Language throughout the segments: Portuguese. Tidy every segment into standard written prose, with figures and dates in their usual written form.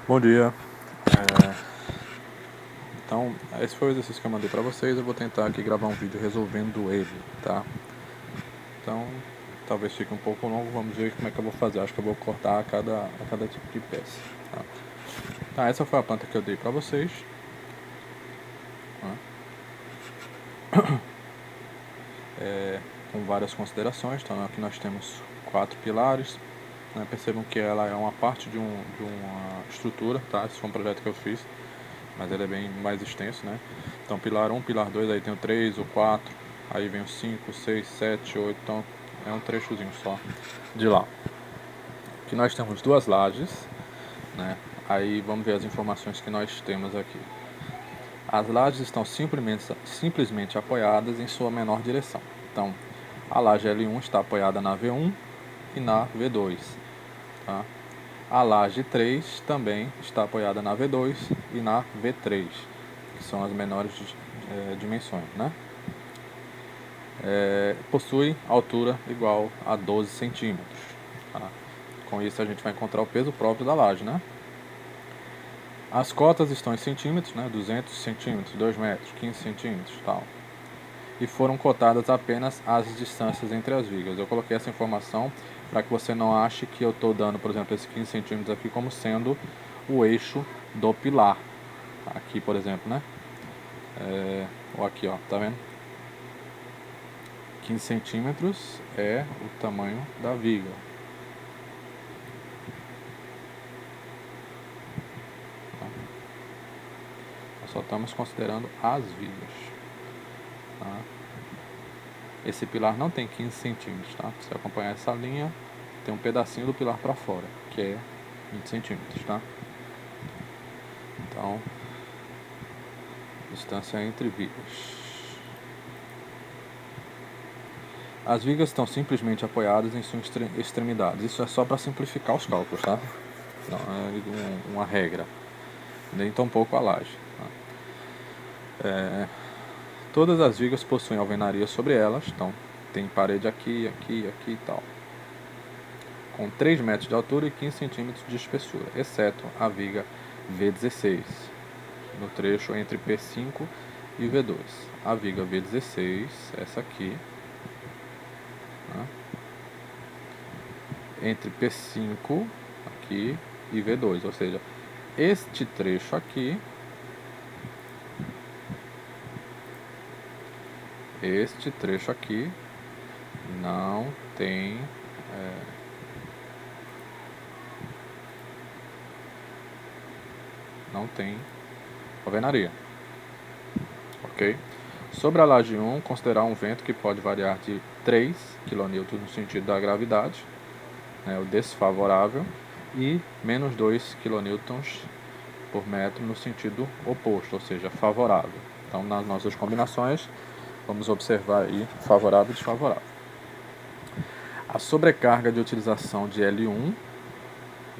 Bom dia. Então, esse foi o exercício que eu mandei para vocês. Eu vou tentar aqui gravar um vídeo resolvendo ele, tá? Então, talvez fique um pouco longo. Vamos ver como é que eu vou fazer. Acho que eu vou cortar a cada tipo de peça, tá? Tá, essa foi a planta que eu dei para vocês. Com várias considerações. Então, aqui nós temos 4 pilares. Percebam que ela é uma parte de uma estrutura, tá? Esse foi um projeto que eu fiz, mas ele é bem mais extenso, né? Então, pilar 1, pilar 2, aí tem o 3, o 4, aí vem o 5, 6, 7, 8, então é um trechozinho só de lá. Aqui nós temos 2 lajes, né? Aí vamos ver as informações que nós temos aqui. As lajes estão simplesmente apoiadas em sua menor direção. Então, a laje L1 está apoiada na V1 e na V2. Tá? A laje 3 também está apoiada na V2 e na V3, que são as menores dimensões, né? Possui altura igual a 12 centímetros. Tá? Com isso a gente vai encontrar o peso próprio da laje, né? As cotas estão em centímetros, né? 200 centímetros, 2 metros, 15 centímetros, tal. E foram cotadas apenas as distâncias entre as vigas. Eu coloquei essa informação para que você não ache que eu estou dando, por exemplo, esses 15 centímetros aqui como sendo o eixo do pilar. Aqui, por exemplo, né? Ou aqui, ó, tá vendo? 15 centímetros é o tamanho da viga. Nós só estamos considerando as vigas. Tá? Esse pilar não tem 15 centímetros, tá? Se você acompanhar essa linha, tem um pedacinho do pilar para fora, que é 20 centímetros, tá? Então, distância entre vigas. As vigas estão simplesmente apoiadas em suas extremidades. Isso é só para simplificar os cálculos, tá? Não é uma regra. Nem tão pouco a laje. Tá? Todas as vigas possuem alvenaria sobre elas. Então, tem parede aqui, aqui, aqui e tal. Com 3 metros de altura e 15 centímetros de espessura, exceto a viga V16, no trecho entre P5 e V2. A viga V16, essa aqui, né, entre P5 aqui e V2, ou seja, este trecho aqui, não tem alvenaria, ok? Sobre a laje 1, considerar um vento que pode variar de 3 kN no sentido da gravidade, né, o desfavorável, e menos 2 kN por metro no sentido oposto, ou seja, favorável. Então, nas nossas combinações, vamos observar aí favorável e desfavorável. A sobrecarga de utilização de L1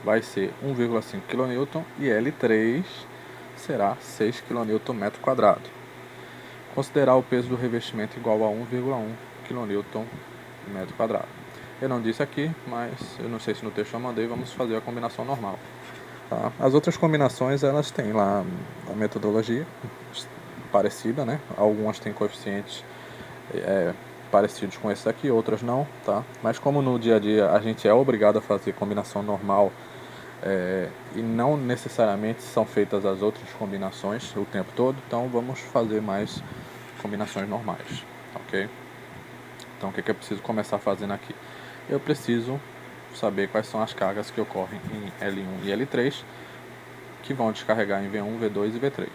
vai ser 1,5 kN e L3 será 6 kN metro quadrado. Considerar o peso do revestimento igual a 1,1 kN metro quadrado. Eu não disse aqui, mas eu não sei se no texto eu mandei, vamos fazer a combinação normal. Tá? As outras combinações, elas têm lá a metodologia parecida, né? Algumas têm coeficientes parecidos com esse aqui, outras não, tá? Mas como no dia a dia a gente é obrigado a fazer combinação normal e não necessariamente são feitas as outras combinações o tempo todo, então vamos fazer mais combinações normais, ok? Então o que é preciso começar fazendo aqui? Eu preciso saber quais são as cargas que ocorrem em L1 e L3 que vão descarregar em V1, V2 e V3.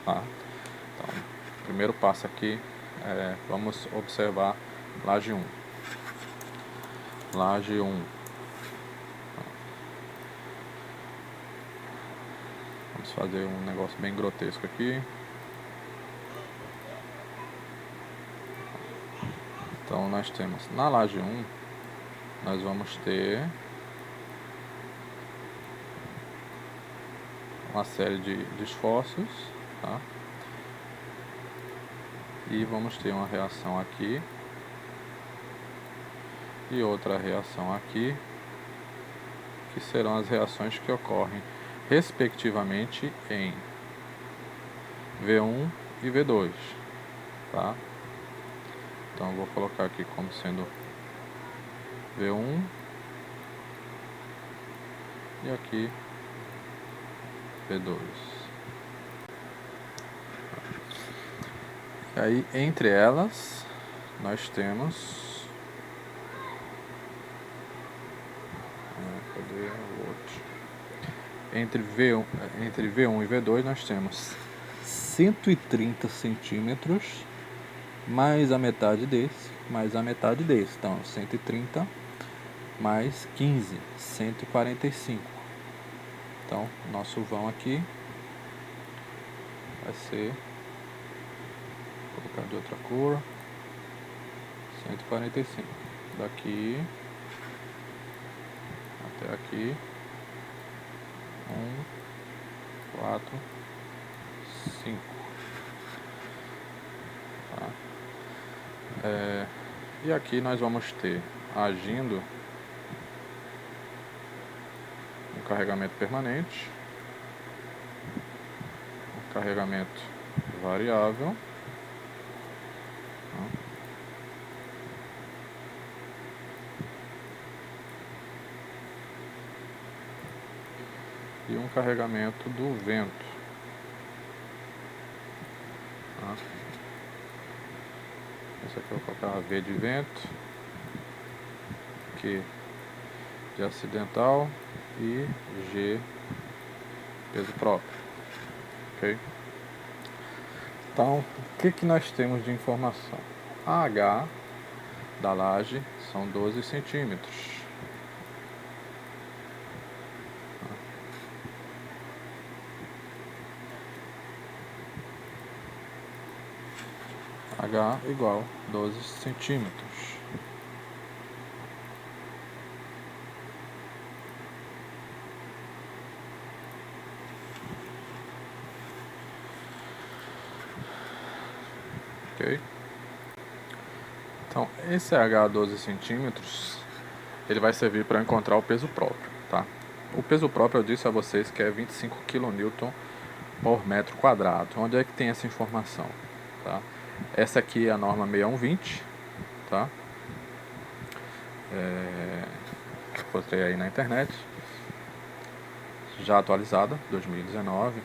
Tá? Então, primeiro passo aqui, vamos observar laje 1. Laje 1. Vamos fazer um negócio bem grotesco aqui. Então nós temos na laje 1, nós vamos ter uma série de esforços, tá? E vamos ter uma reação aqui e outra reação aqui, que serão as reações que ocorrem respectivamente em V1 e V2, tá? Então eu vou colocar aqui como sendo V1 e aqui V2. E aí entre elas nós temos, cadê o outro? Entre V1 e V2 nós temos 130 centímetros mais a metade desse, mais a metade desse. Então 130 mais 15, 145. Então nosso vão aqui vai ser, vou colocar de outra cor, 145. Daqui até aqui, 4, 5. Tá? E aqui nós vamos ter agindo um carregamento permanente, um carregamento variável, tá? E um carregamento do vento. Tá? Esse aqui eu vou colocar V de vento, Q de acidental e G peso próprio. Ok? Então, o que nós temos de informação? A H da laje são 12 centímetros. H igual 12 centímetros. Ok? Então, esse H 12 centímetros, ele vai servir para encontrar o peso próprio, tá? O peso próprio eu disse a vocês que é 25 kN por metro quadrado. Onde é que tem essa informação? Tá? Essa aqui é a norma 6120, tá? Encontrei aí na internet, já atualizada, 2019.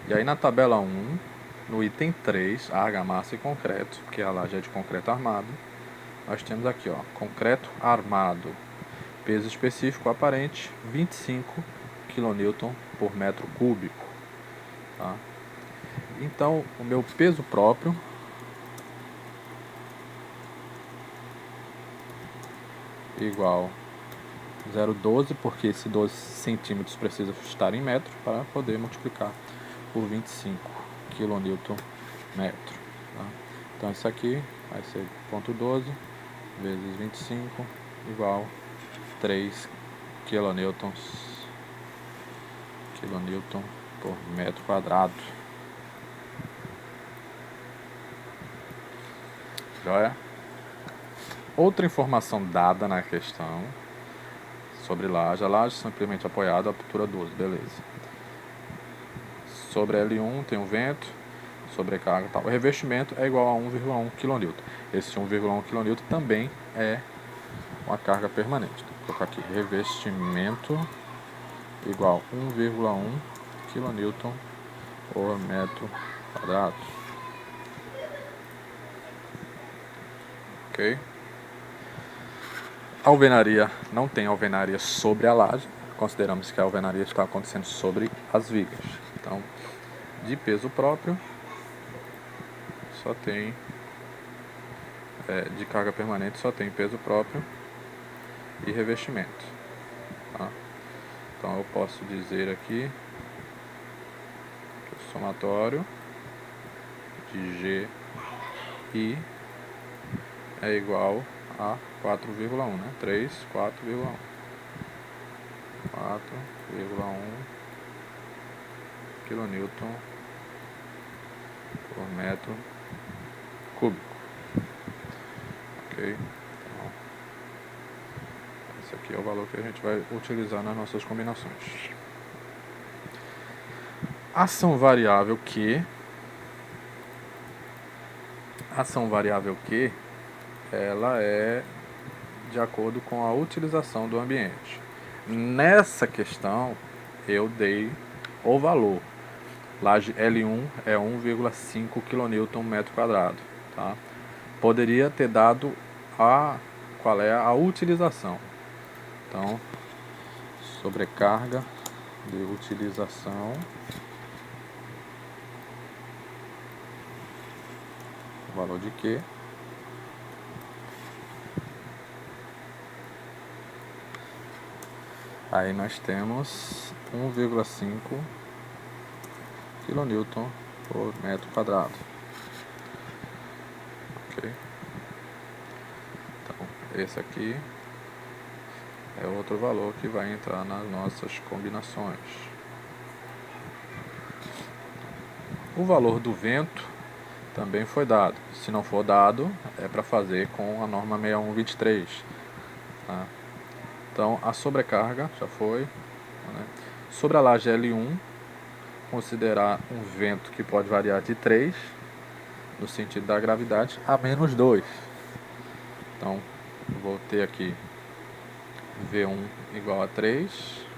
E aí na tabela 1, no item 3, argamassa e concreto, que é a laje de concreto armado, nós temos aqui, ó, concreto armado, peso específico aparente, 25 kN por metro cúbico. Tá? Então, o meu peso próprio igual 0,12, porque esse 12 centímetros precisa estar em metro para poder multiplicar por 25 kN metro. Tá? Então isso aqui vai ser 0,12 vezes 25 igual 3 kN por metro quadrado. Joia? Outra informação dada na questão sobre laje, a laje simplesmente apoiada à altura 12, beleza. Sobre L1 tem o vento, sobrecarga e tal. O revestimento é igual a 1,1 kN. Esse 1,1 kN também é uma carga permanente. Vou colocar aqui, revestimento igual a 1,1 kN por metro quadrado. Ok? A alvenaria, não tem alvenaria sobre a laje. Consideramos que a alvenaria está acontecendo sobre as vigas. Então, de peso próprio, só tem, de carga permanente, só tem peso próprio e revestimento. Tá? Então, eu posso dizer aqui que o somatório de G I é igual a 4,1, né? 3, 4,1. 4,1 kN por metro cúbico. Ok? Então, esse aqui é o valor que a gente vai utilizar nas nossas combinações. Ação variável Q, ela é de acordo com a utilização do ambiente. Nessa questão, eu dei o valor. Laje L1 é 1,5 kN metro quadrado. Tá? Poderia ter dado qual é a utilização. Então, sobrecarga de utilização, valor de Q, aí nós temos 1,5 kN por metro quadrado. Ok? Então, esse aqui é outro valor que vai entrar nas nossas combinações. O valor do vento também foi dado. Se não for dado, é para fazer com a norma 6123. Tá? Então, a sobrecarga já foi. Né? Sobre a laje L1, considerar um vento que pode variar de 3, no sentido da gravidade, a menos 2. Então, vou ter aqui V1 igual a 3.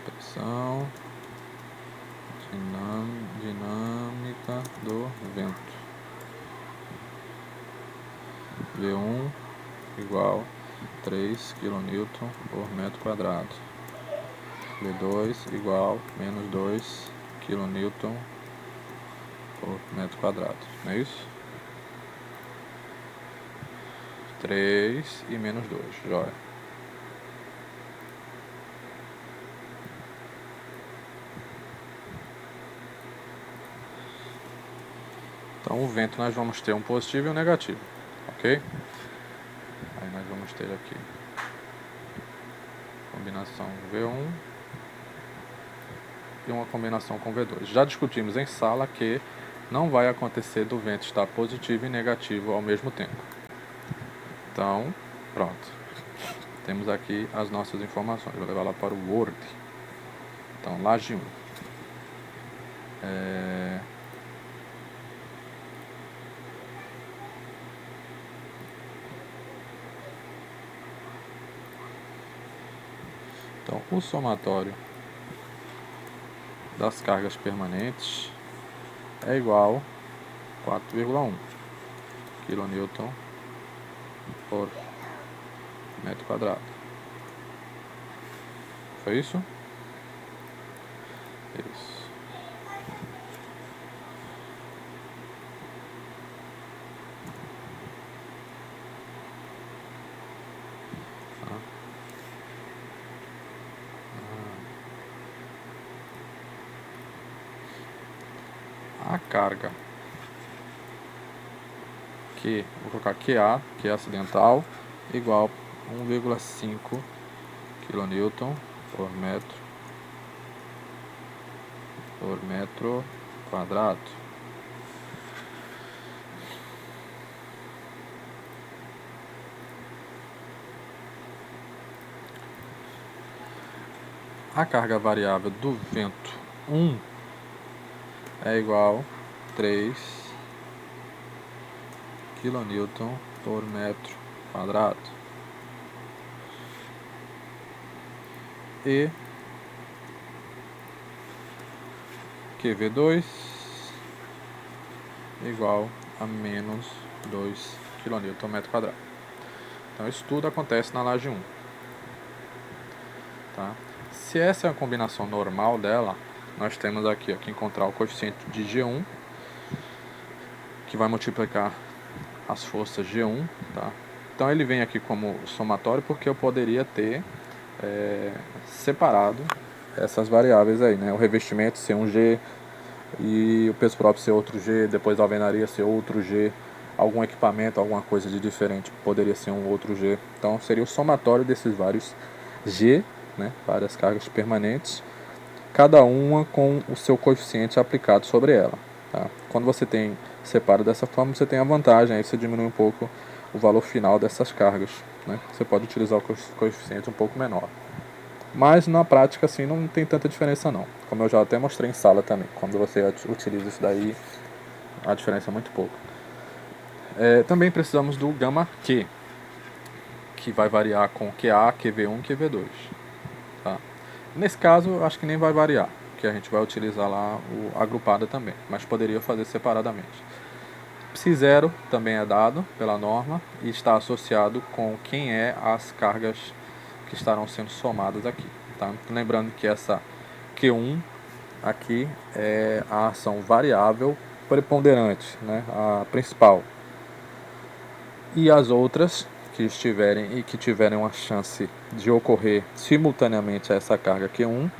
Pressão dinâmica do vento. V1 igual 3 kN por metro quadrado. V2 igual menos 2 kN por metro quadrado. Não é isso? 3 e menos 2. Joia. Então o vento nós vamos ter um positivo e um negativo. Ok? Aí nós vamos ter aqui combinação V1 e uma combinação com V2. Já discutimos em sala que não vai acontecer do vento estar positivo e negativo ao mesmo tempo. Então, pronto. Temos aqui as nossas informações. Vou levar lá para o Word. Então, laje 1. Então, o somatório das cargas permanentes é igual a 4,1 kN por metro quadrado. Foi isso? Isso. A carga Q, vou colocar QA, que é acidental, igual a 1,5 kN por metro quadrado. A carga variável do vento 1 é igual a 3 kN por metro quadrado. E QV2 igual a menos 2 kN por metro quadrado. Então isso tudo acontece na laje 1. Tá? Se essa é a combinação normal dela, nós temos aqui que encontrar o coeficiente de G1, que vai multiplicar as forças G1. Tá? Então ele vem aqui como somatório porque eu poderia ter separado essas variáveis aí, né? O revestimento ser um G e o peso próprio ser outro G, depois a alvenaria ser outro G, algum equipamento, alguma coisa de diferente poderia ser um outro G. Então seria o somatório desses vários G, né? Várias cargas permanentes, cada uma com o seu coeficiente aplicado sobre ela. Tá? Quando você separa dessa forma, você tem a vantagem, aí você diminui um pouco o valor final dessas cargas, né? Você pode utilizar o coeficiente um pouco menor. Mas na prática assim não tem tanta diferença não. Como eu já até mostrei em sala também. Quando você utiliza isso daí, a diferença é muito pouca. Também precisamos do gama Q, que vai variar com QA, QV1 e QV2. Tá? Nesse caso, eu acho que nem vai variar, porque a gente vai utilizar lá o agrupada também, mas poderia fazer separadamente. Psi0 também é dado pela norma e está associado com quem é as cargas que estarão sendo somadas aqui. Tá? Lembrando que essa Q1 aqui é a ação variável preponderante, né? A principal. E as outras que estiverem e que tiverem uma chance de ocorrer simultaneamente a essa carga Q1,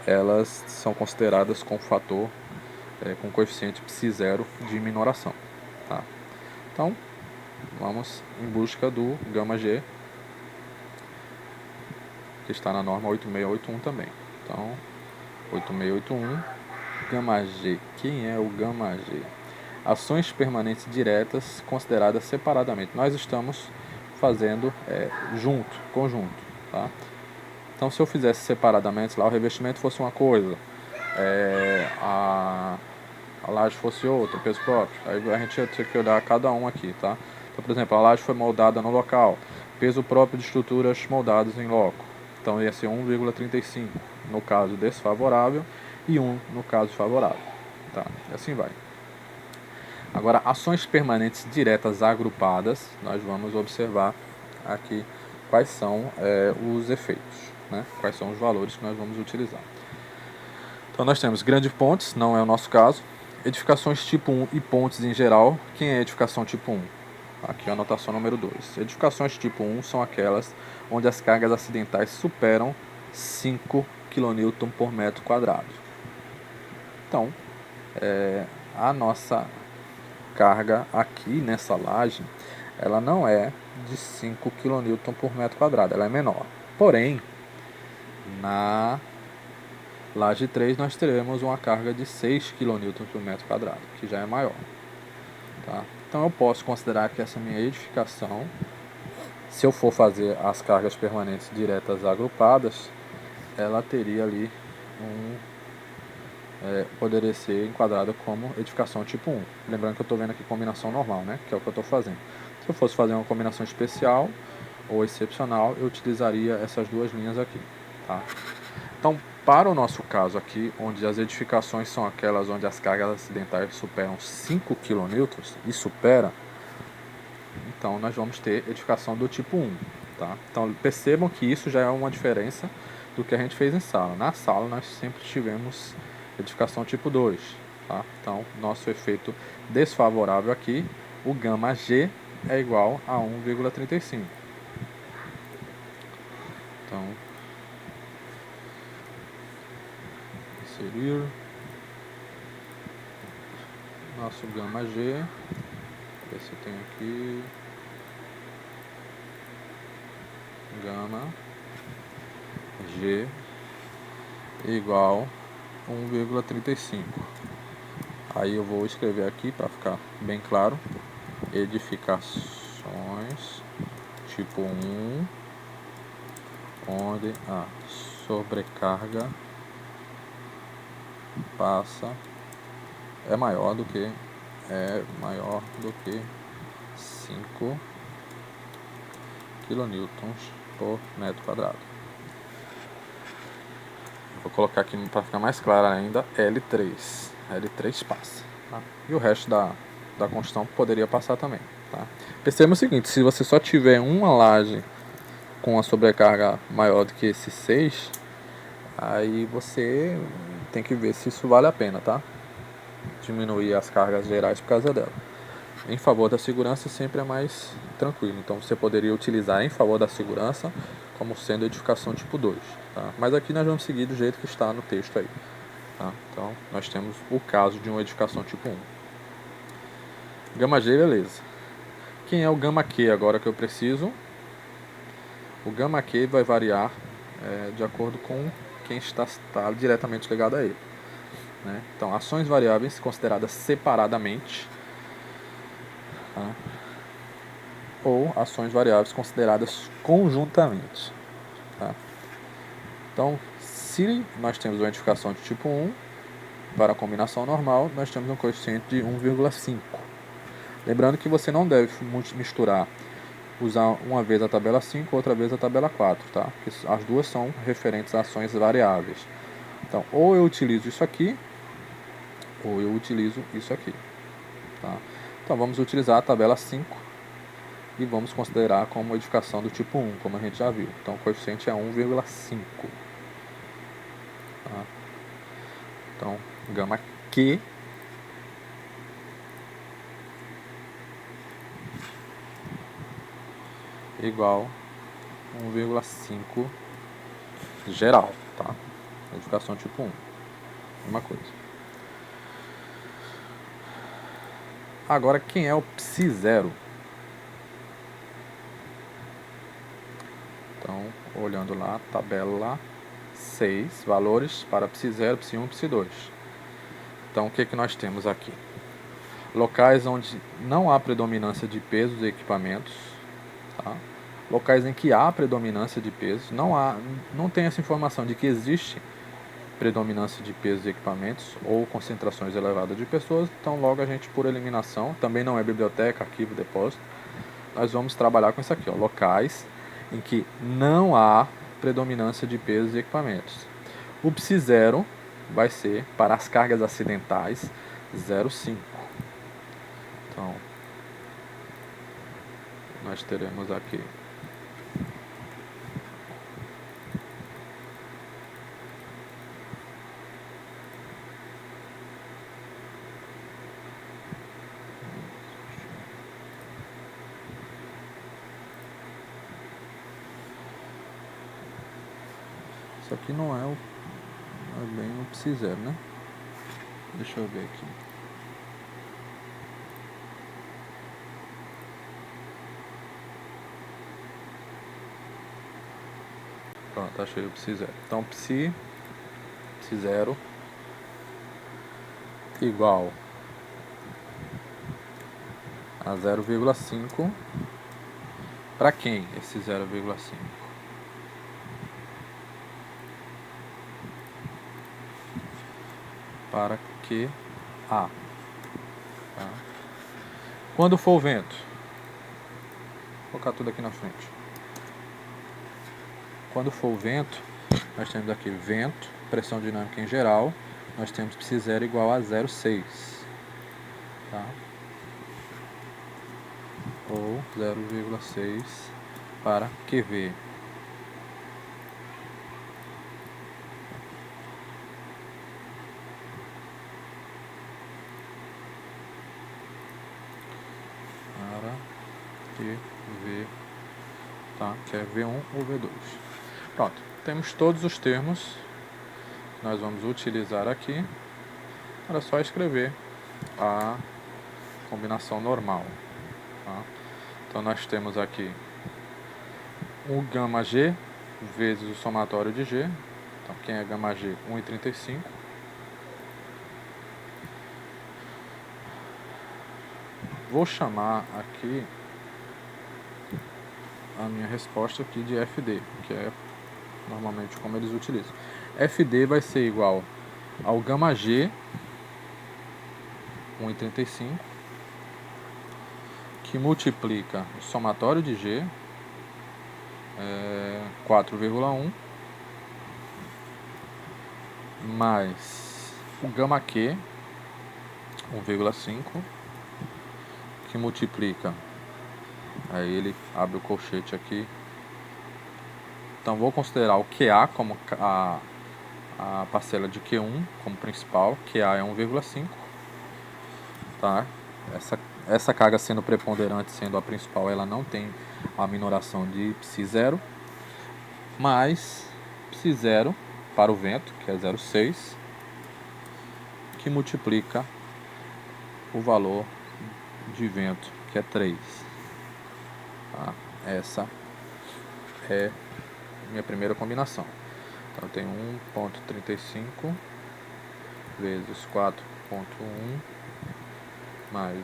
elas são consideradas com fator, com coeficiente Psi0 de minoração. Tá? Então, vamos em busca do gama G, que está na norma 8681 também. Então, 8681, gama G. Quem é o gama G? Ações permanentes diretas consideradas separadamente. Nós estamos fazendo conjunto. Tá? Então, se eu fizesse separadamente, lá o revestimento fosse uma coisa, a laje fosse outra, o peso próprio, aí a gente ia ter que olhar cada um aqui, tá? Então, por exemplo, a laje foi moldada no local, peso próprio de estruturas moldadas em loco, então ia ser 1,35 no caso desfavorável e 1 no caso favorável, tá? E assim vai. Agora, ações permanentes diretas agrupadas, nós vamos observar aqui quais são os efeitos, né? Quais são os valores que nós vamos utilizar. Então nós temos grandes pontes, não é o nosso caso, edificações tipo 1 e pontes em geral. Quem é edificação tipo 1? Aqui a anotação número 2. Edificações tipo 1 são aquelas onde as cargas acidentais superam 5 kN por metro quadrado. Então, a nossa carga aqui nessa laje, ela não é de 5 kN por metro quadrado, ela é menor. Porém, na laje 3 nós teremos uma carga de 6 kN por metro quadrado, que já é maior. Tá? Então eu posso considerar que essa minha edificação, se eu for fazer as cargas permanentes diretas agrupadas, ela teria ali poderia ser enquadrada como edificação tipo 1. Lembrando que eu estou vendo aqui combinação normal, né? Que é o que eu estou fazendo. Se eu fosse fazer uma combinação especial ou excepcional, eu utilizaria essas duas linhas aqui. Tá? Então, para o nosso caso aqui, onde as edificações são aquelas onde as cargas acidentais superam 5 kN e supera, então nós vamos ter edificação do tipo 1. Tá? Então percebam que isso já é uma diferença do que a gente fez em sala. Na sala nós sempre tivemos edificação tipo 2. Tá? Então nosso efeito desfavorável aqui, o gama G é igual a 1,35. Então, inserir nosso gama G, ver se tem aqui, gama G igual 1,35. Aí eu vou escrever aqui para ficar bem claro: edificações tipo 1 onde a sobrecarga é maior do que 5 kN por metro quadrado. Vou colocar aqui para ficar mais claro ainda, L3. L3 passa. Tá? E o resto da construção poderia passar também. Tá? Perceba o seguinte: se você só tiver uma laje com a sobrecarga maior do que esse 6, aí você tem que ver se isso vale a pena, tá? Diminuir as cargas gerais por causa dela. Em favor da segurança sempre é mais tranquilo, então você poderia utilizar em favor da segurança como sendo edificação tipo 2, tá? Mas aqui nós vamos seguir do jeito que está no texto aí, tá? Então nós temos o caso de uma edificação tipo 1. Gama G, beleza. Quem é o gama Q agora que eu preciso? O gama Q vai variar de acordo com quem está diretamente ligado a ele, né? Então, ações variáveis consideradas separadamente, tá? ou ações variáveis consideradas conjuntamente. Tá? Então, se nós temos uma identificação de tipo 1, para a combinação normal, nós temos um coeficiente de 1,5. Lembrando que você não deve misturar, usar uma vez a tabela 5, outra vez a tabela 4, tá? Porque as duas são referentes a ações variáveis. Então, ou eu utilizo isso aqui, ou eu utilizo isso aqui. Tá? Então, vamos utilizar a tabela 5 e vamos considerar como modificação do tipo 1, como a gente já viu. Então, o coeficiente é 1,5. Tá? Então, gama Q igual 1,5 geral, tá? Modificação tipo 1. Mesma coisa. Agora, quem é o psi0? Então, olhando lá, tabela 6, valores para psi0, psi1, psi2. Então, o que nós temos aqui? Locais onde não há predominância de pesos e equipamentos, tá? Locais em que há predominância de pesos, não tem essa informação de que existe predominância de pesos e equipamentos ou concentrações elevadas de pessoas, então logo a gente, por eliminação, também não é biblioteca, arquivo, depósito, nós vamos trabalhar com isso aqui, ó, locais em que não há predominância de pesos e equipamentos. O psi0 vai ser para as cargas acidentais 0,5. Então, nós teremos aqui isso aqui não é bem o psi0, né? Deixa eu ver aqui. Pronto, achei o psi0. Então, psi0 igual a 0,5. Para quem esse 0,5? Para que A. Tá? Quando for o vento, vou colocar tudo aqui na frente. Quando for o vento, nós temos aqui vento, pressão dinâmica em geral, nós temos psi0 igual a 0,6. Tá? Ou 0,6 para QV. Para QV, tá? Que é V1 ou V2. Pronto, temos todos os termos que nós vamos utilizar aqui. Era só escrever a combinação normal. Tá? Então nós temos aqui o gama G vezes o somatório de G. Então quem é gama G? 1,35. Vou chamar aqui a minha resposta aqui de FD, que é normalmente como eles utilizam. FD vai ser igual ao gama G 1,35, que multiplica o somatório de G 4,1 mais o gama Q 1,5, que multiplica, aí ele abre o colchete aqui. Então vou considerar o QA como a parcela de Q1 como principal, QA é 1,5, tá? Essa carga sendo preponderante, sendo a principal, ela não tem a minoração de psi0, mais psi0 para o vento, que é 0,6, que multiplica o valor de vento, que é 3. Tá? Essa é minha primeira combinação. Então eu tenho 1,35 vezes 4,1 mais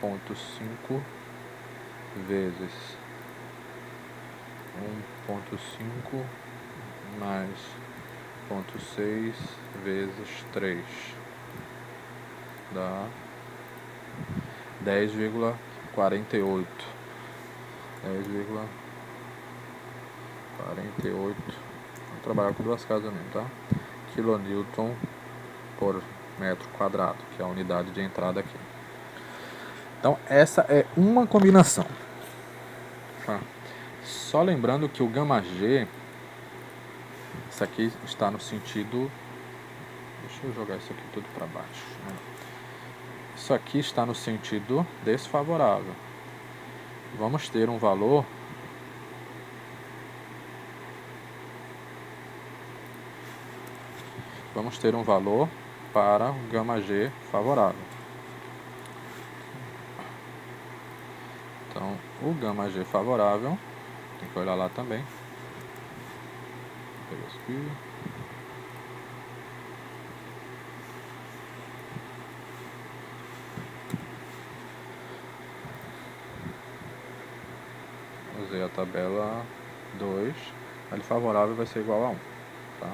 1,5 vezes 1,5 mais 0,6 vezes 3 dá 10,48. 10,48. Vou trabalhar com duas casas mesmo, tá? Kilonewton por metro quadrado, que é a unidade de entrada aqui. Então, essa é uma combinação. Tá? Só lembrando que o gama G, isso aqui está no sentido... Deixa eu jogar isso aqui tudo para baixo. Isso aqui está no sentido desfavorável. Vamos ter um valor... Vamos ter um valor para o gama G favorável. Então, o gama G favorável, tem que olhar lá também. Vou pegar isso aqui. Usei a tabela 2. Ele favorável vai ser igual a 1. Tá?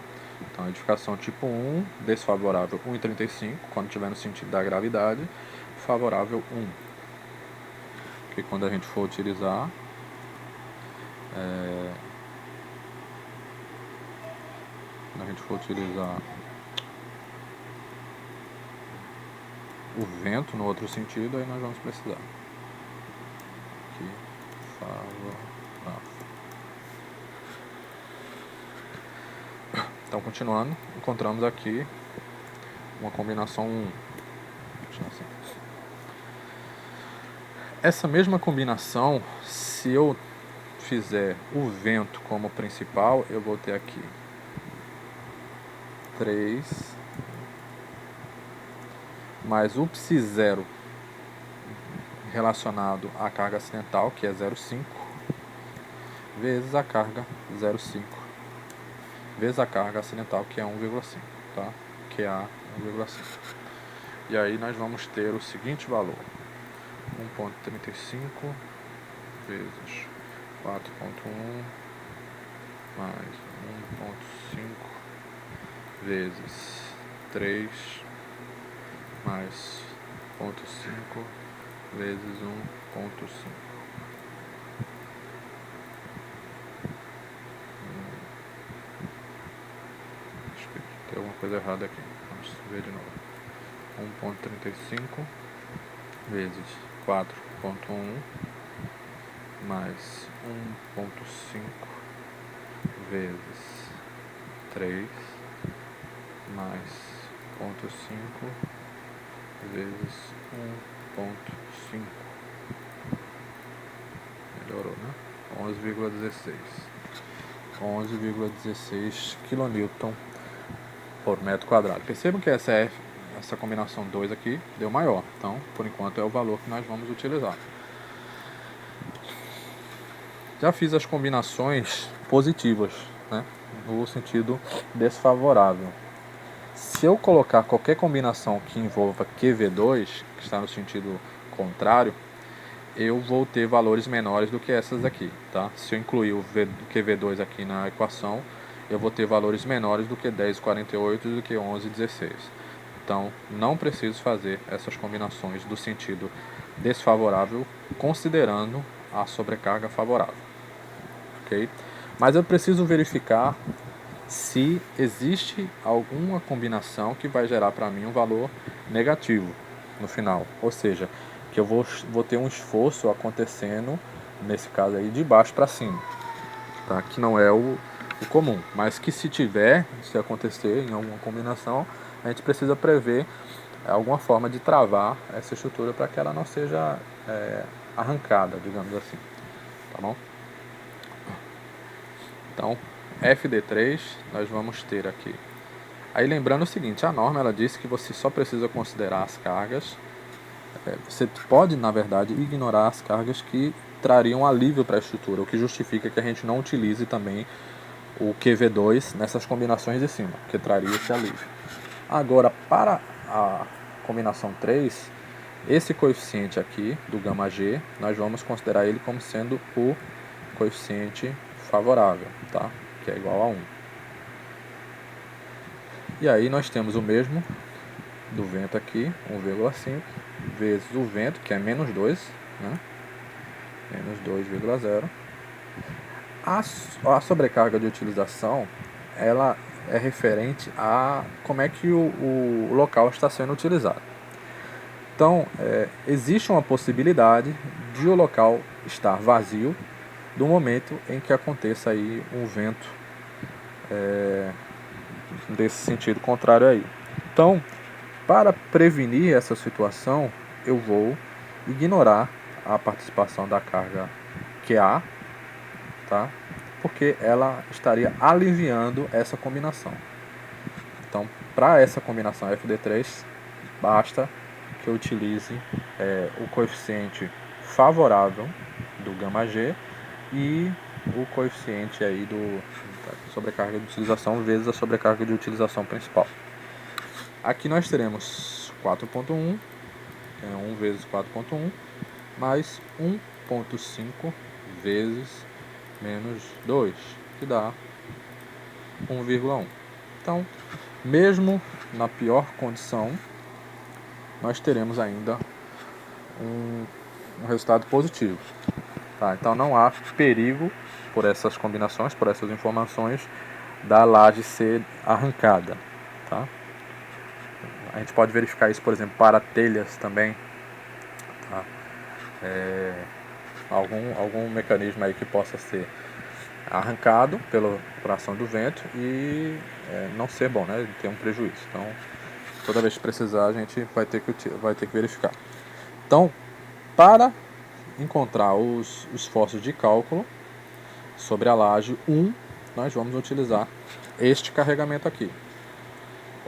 Então, edificação tipo 1, desfavorável 1,35, quando estiver no sentido da gravidade, favorável 1. Porque quando a gente for utilizar, o vento no outro sentido, aí nós vamos precisar. Aqui, favorável. Então, continuando, encontramos aqui uma combinação 1. Assim. Essa mesma combinação, se eu fizer o vento como principal, eu vou ter aqui 3 mais o psi0 relacionado à carga acidental, que é 0,5, vezes a carga 0,5, vezes a carga acidental, que é 1,5, tá? Que é a 1,5. E aí nós vamos ter o seguinte valor: 1,35 vezes 4,1 mais 1,5 vezes 3 mais 0,5 vezes 1,5. Acho que tem alguma coisa errada aqui. Vamos ver de novo. 1,35 vezes 4,1 mais 1,5 vezes 3 mais 0,5 vezes 1,5. Melhorou, né? 11,16 kN por metro quadrado. Percebam que essa combinação 2 aqui deu maior. Então, por enquanto, é o valor que nós vamos utilizar. Já fiz as combinações positivas, né, no sentido desfavorável. Se eu colocar qualquer combinação que envolva QV2, que está no sentido contrário, eu vou ter valores menores do que essas aqui, tá? Se eu incluir o QV2 aqui na equação, eu vou ter valores menores do que 10,48 e do que 11,16. Então, não preciso fazer essas combinações do sentido desfavorável, considerando a sobrecarga favorável. Ok? Mas eu preciso verificar se existe alguma combinação que vai gerar para mim um valor negativo no final. Ou seja, que eu vou ter um esforço acontecendo, nesse caso aí, de baixo para cima. Tá? Que não é o comum. Mas que se acontecer em alguma combinação, a gente precisa prever alguma forma de travar essa estrutura para que ela não seja arrancada, digamos assim. Tá bom? Então, FD3 nós vamos ter aqui. Aí lembrando o seguinte, a norma ela disse que você só precisa considerar as cargas. Você pode, na verdade, ignorar as cargas que trariam alívio para a estrutura, o que justifica que a gente não utilize também o QV2 nessas combinações de cima, que traria esse alívio. Agora, para a combinação 3, Esse coeficiente aqui, do gama G, nós vamos considerar ele como sendo o coeficiente favorável, tá? Que é igual a 1. E aí nós temos o mesmo do vento aqui, 1,5, vezes o vento, que é menos 2, né? Menos 2,0. A sobrecarga de utilização, ela é referente a como é que o local está sendo utilizado. Então, existe uma possibilidade de o local estar vazio do momento em que aconteça aí um vento desse sentido contrário aí. Então, para prevenir essa situação, eu vou ignorar a participação da carga QA, tá? Porque ela estaria aliviando essa combinação. Então, para essa combinação FD3, basta que eu utilize o coeficiente favorável do gama G e o coeficiente aí da sobrecarga de utilização vezes a sobrecarga de utilização principal. Aqui nós teremos 4.1, 1 vezes 4.1, mais 1.5 vezes menos 2, que dá 1,1. Então, mesmo na pior condição, nós teremos ainda um resultado positivo. Tá? Então não há perigo por essas combinações, por essas informações, da laje ser arrancada. Tá? A gente pode verificar isso, por exemplo, para telhas também. Tá? Algum mecanismo aí que possa ser arrancado por ação do vento e não ser bom, né? Ter um prejuízo. Então, toda vez que precisar, a gente vai ter que verificar. Então, para encontrar os esforços de cálculo sobre a laje 1, nós vamos utilizar este carregamento aqui,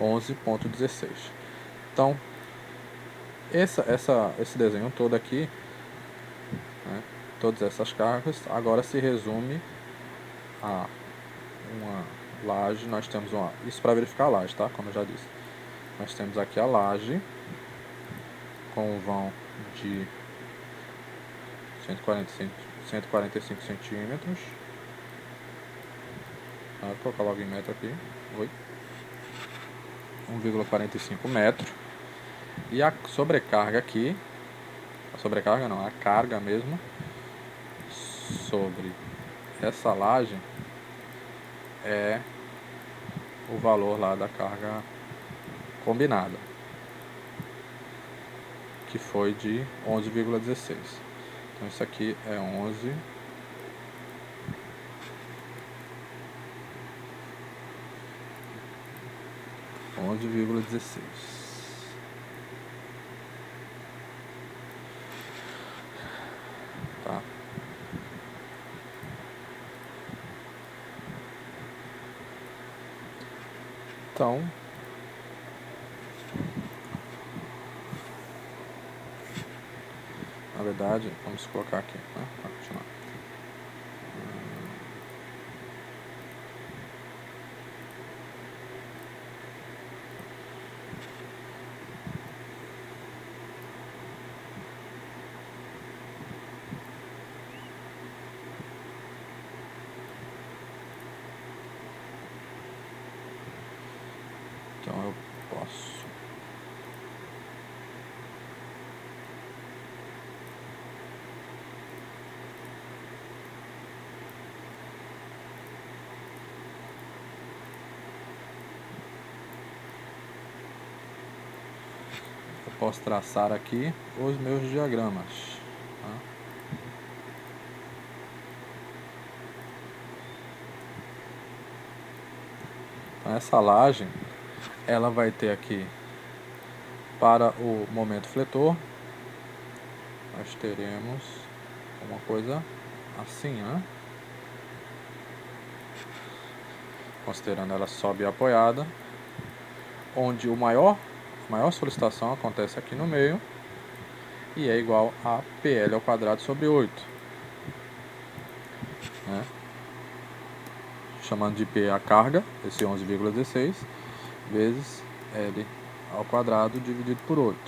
11.16. Então, esse desenho todo aqui, né, todas essas cargas, agora se resume a uma laje. Nós temos isso para verificar a laje, tá? Como eu já disse. Nós temos aqui a laje com um vão de 145 centímetros. Vou colocar logo em metro aqui. 1,45 metro. E a sobrecarga aqui, a carga mesmo, sobre essa laje é o valor lá da carga combinada, que foi de 11,16. Então isso aqui é 11,16. Tá? Então, na verdade, vamos colocar aqui, né, para continuar. Então eu posso traçar aqui os meus diagramas. Tá? Então essa laje, ela vai ter aqui, para o momento fletor, nós teremos uma coisa assim, né? Considerando ela sobe e apoiada, onde a maior solicitação acontece aqui no meio e é igual a PL ao quadrado sobre 8, né? Chamando de P a carga, esse 11,16, vezes L ao quadrado dividido por 8.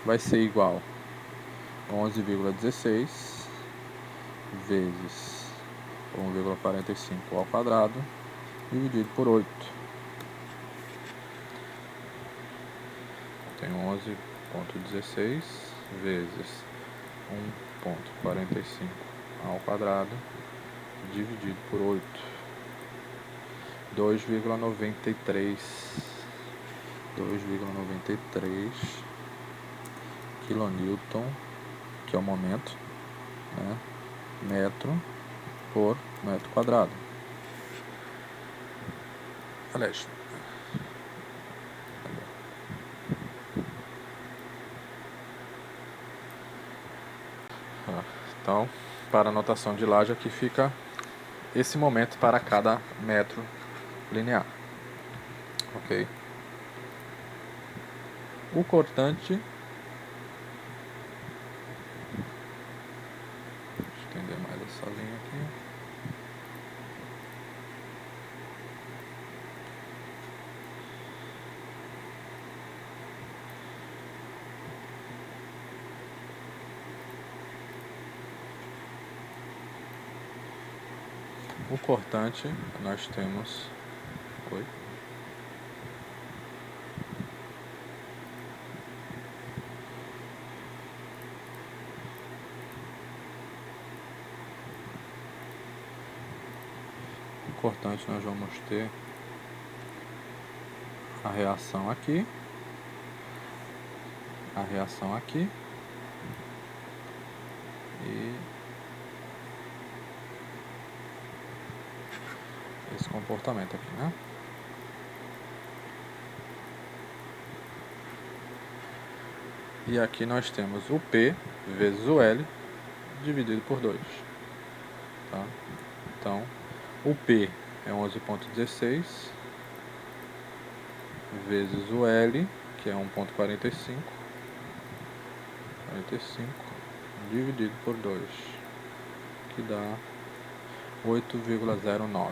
vai ser igual a 11,16 vezes 1,45 ao quadrado dividido por 8. Tenho 11,16 vezes 1,45 ao quadrado dividido por 8. 2,93 quilonewton, que é o momento, né, metro por metro quadrado. Aliás, então, para a notação de laje, aqui fica esse momento para cada metro linear. Ok? O cortante, deixa eu estender mais essa linha aqui. O cortante, nós temos... Oi? O cortante, nós vamos ter a reação aqui, e esse comportamento aqui, né? E aqui nós temos o P vezes o L dividido por 2. Tá? Então, o P é 11,16 vezes o L, que é 1,45, dividido por 2, que dá 8,09.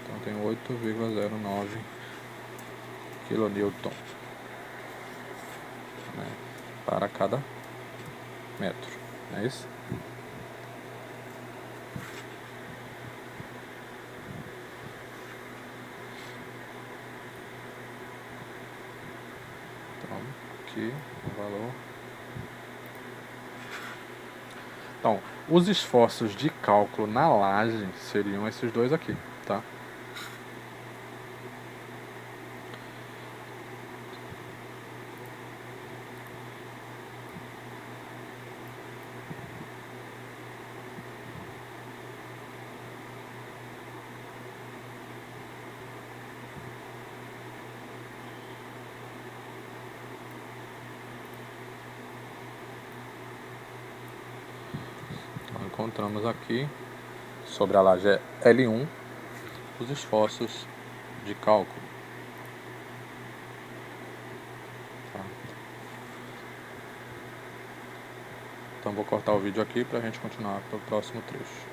Então tem 8,09 quilonewton, né, para cada metro. É isso? Então, aqui o valor. Então, os esforços de cálculo na laje seriam esses dois aqui, tá? Então, encontramos aqui, sobre a laje L1, os esforços de cálculo. Tá? Então vou cortar o vídeo aqui para a gente continuar para o próximo trecho.